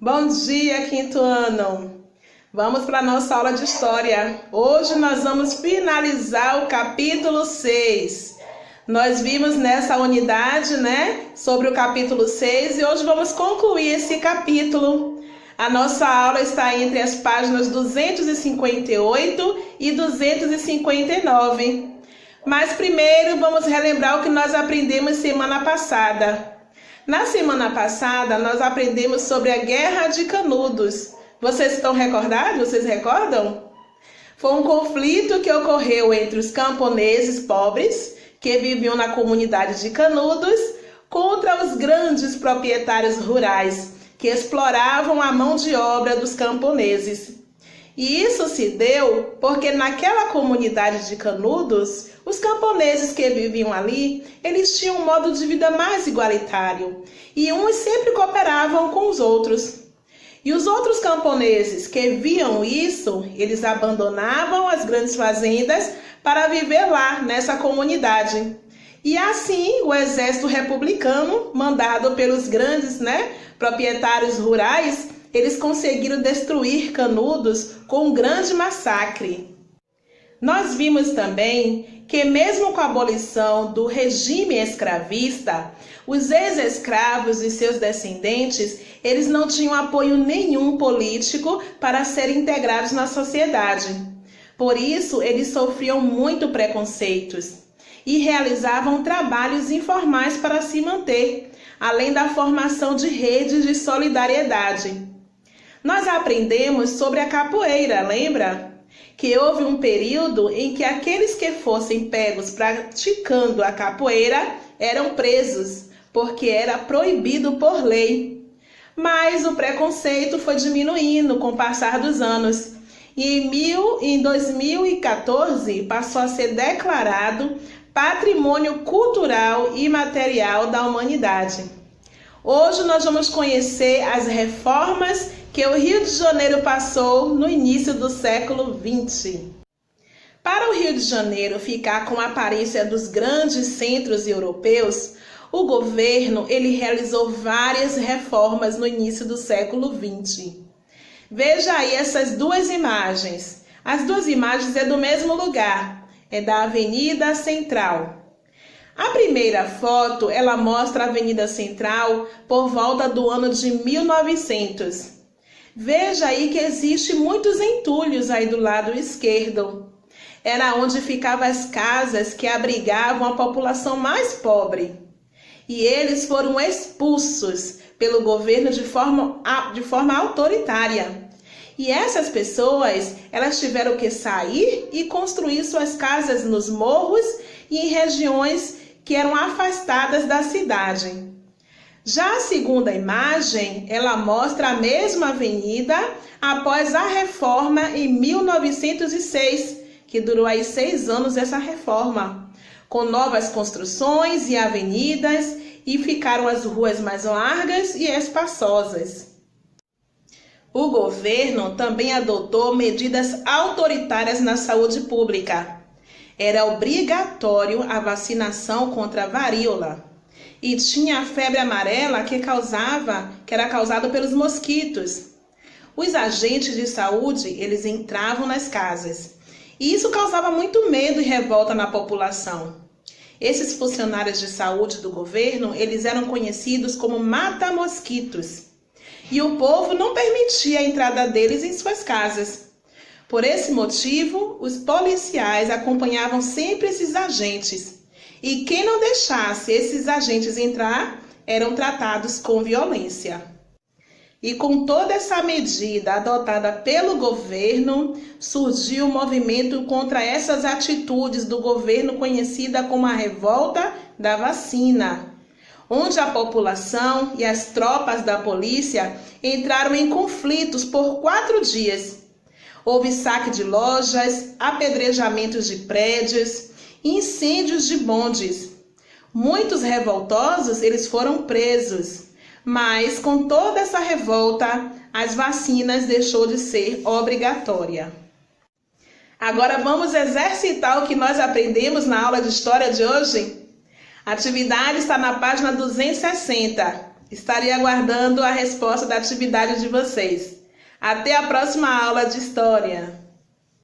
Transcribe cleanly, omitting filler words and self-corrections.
Bom dia, quinto ano! Vamos para a nossa aula de história. Hoje nós vamos finalizar o capítulo 6. Nós vimos nessa unidade, sobre o capítulo 6 e hoje vamos concluir esse capítulo. A nossa aula está entre as páginas 258 e 259. Mas primeiro vamos relembrar o que nós aprendemos semana passada. Na semana passada, nós aprendemos sobre a Guerra de Canudos. Vocês estão recordados? Vocês recordam? Foi um conflito que ocorreu entre os camponeses pobres, que viviam na comunidade de Canudos, contra os grandes proprietários rurais, que exploravam a mão de obra dos camponeses. E isso se deu porque naquela comunidade de Canudos, os camponeses que viviam ali, eles tinham um modo de vida mais igualitário e uns sempre cooperavam com os outros. E os outros camponeses que viam isso, eles abandonavam as grandes fazendas para viver lá nessa comunidade. E assim o exército republicano, mandado pelos grandes proprietários rurais, eles conseguiram destruir Canudos com um grande massacre. Nós vimos também que mesmo com a abolição do regime escravista, os ex-escravos e seus descendentes, eles não tinham apoio nenhum político para serem integrados na sociedade. Por isso, eles sofriam muito preconceitos e realizavam trabalhos informais para se manter, além da formação de redes de solidariedade. Nós aprendemos sobre a capoeira, lembra? Que houve um período em que aqueles que fossem pegos praticando a capoeira eram presos, porque era proibido por lei. Mas o preconceito foi diminuindo com o passar dos anos. E em 2014 passou a ser declarado Patrimônio Cultural e Material da Humanidade. Hoje nós vamos conhecer as reformas que o Rio de Janeiro passou no início do século XX. Para o Rio de Janeiro ficar com a aparência dos grandes centros europeus, o governo ele realizou várias reformas no início do século XX. Veja aí essas duas imagens. As duas imagens é do mesmo lugar, é da Avenida Central. A primeira foto, ela mostra a Avenida Central por volta do ano de 1900. Veja aí que existe muitos entulhos aí do lado esquerdo. Era onde ficavam as casas que abrigavam a população mais pobre. E eles foram expulsos pelo governo de forma autoritária. E essas pessoas, elas tiveram que sair e construir suas casas nos morros e em regiões que eram afastadas da cidade. Já a segunda imagem, ela mostra a mesma avenida após a reforma em 1906, que durou aí 6 anos essa reforma, com novas construções e avenidas, e ficaram as ruas mais largas e espaçosas. O governo também adotou medidas autoritárias na saúde pública. Era obrigatório a vacinação contra a varíola. E tinha a febre amarela que era causada pelos mosquitos. Os agentes de saúde, eles entravam nas casas. E isso causava muito medo e revolta na população. Esses funcionários de saúde do governo, eles eram conhecidos como mata-mosquitos. E o povo não permitia a entrada deles em suas casas. Por esse motivo, os policiais acompanhavam sempre esses agentes. E quem não deixasse esses agentes entrar, eram tratados com violência. E com toda essa medida adotada pelo governo, surgiu um movimento contra essas atitudes do governo conhecida como a Revolta da Vacina, onde a população e as tropas da polícia entraram em conflitos por 4 dias. Houve saque de lojas, apedrejamentos de prédios, incêndios de bondes. Muitos revoltosos eles foram presos, mas com toda essa revolta, as vacinas deixou de ser obrigatória. Agora vamos exercitar o que nós aprendemos na aula de história de hoje? A atividade está na página 260. Estarei aguardando a resposta da atividade de vocês. Até a próxima aula de história.